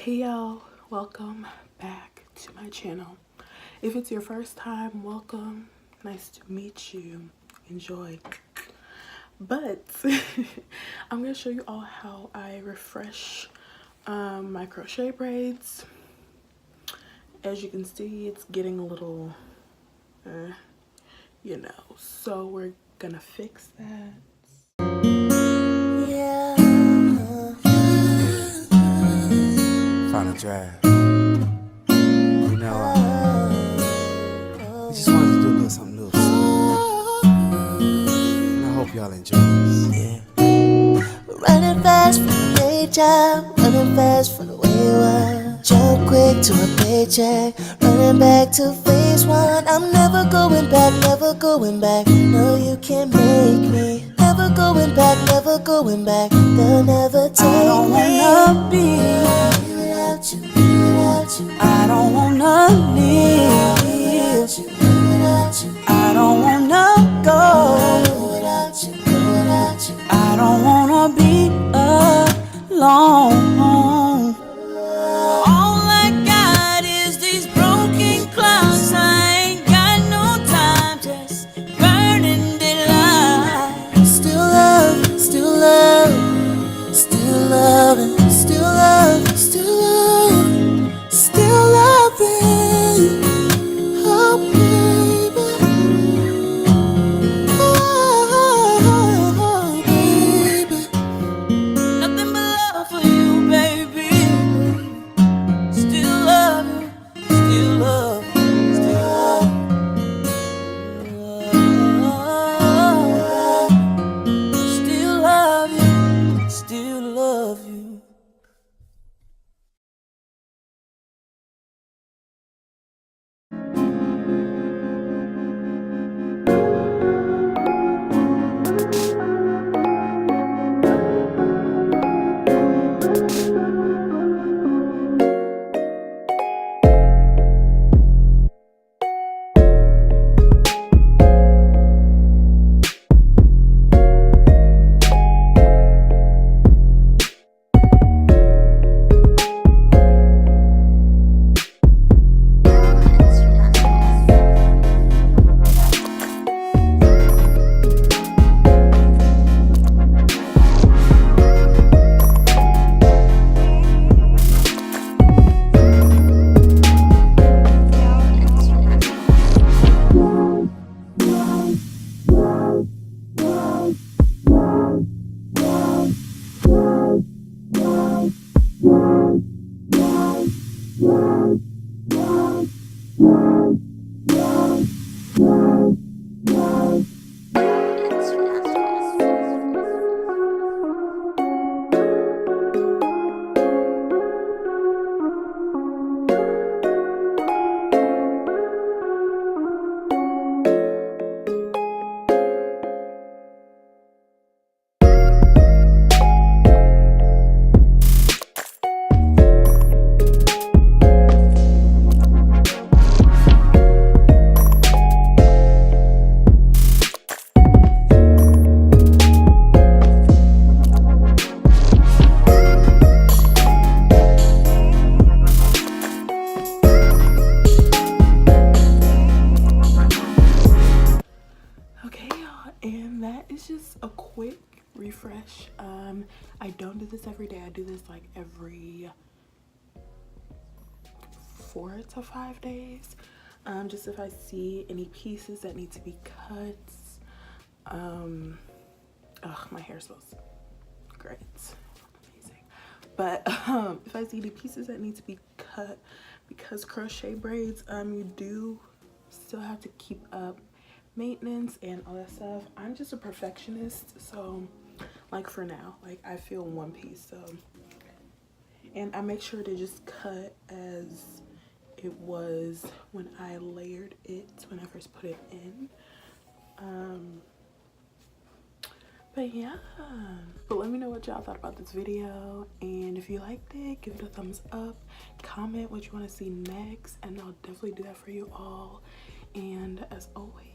Hey y'all, welcome back to my channel. If it's your first time, welcome. Nice to meet you. Enjoy. But I'm gonna show you all how I refresh my crochet braids. As you can see, it's getting a little so we're gonna fix that. Final draft. You know, we just wanted to do a little something loose. And I hope y'all enjoy this. Yeah. Running fast from the day job, running fast from the way you are. Jump quick to a paycheck, running back to phase one. I'm never going back, never going back. No, you can't make me. Never going back, never going back. They'll never take me. I don't wanna be without you, without you. I don't wanna live Without you, without you. I don't wanna go Without you, without you. I don't wanna be alone. All I got is these broken clouds. I ain't got no time, just burning daylight. Still love, still love, still loving, still love, still love, still loving. Oh baby, oh baby. Nothing but love for you, baby. Still love you, still love you, still love you. Still love you, still love you. Okay y'all, and that is just a quick refresh. I don't do this every day. I do this like every 4 to 5 days. Just if I see any pieces that need to be cut. My hair smells great, amazing. But if I see any pieces that need to be cut, because crochet braids, you do still have to keep up maintenance and all that stuff. I'm just a perfectionist, so like for now, like I feel one piece, so, and I make sure to just cut as it was when I layered it, when I first put it in. But yeah, but let me know what y'all thought about this video, and if you liked it, give it a thumbs up, comment what you want to see next, and I'll definitely do that for you all. And as always,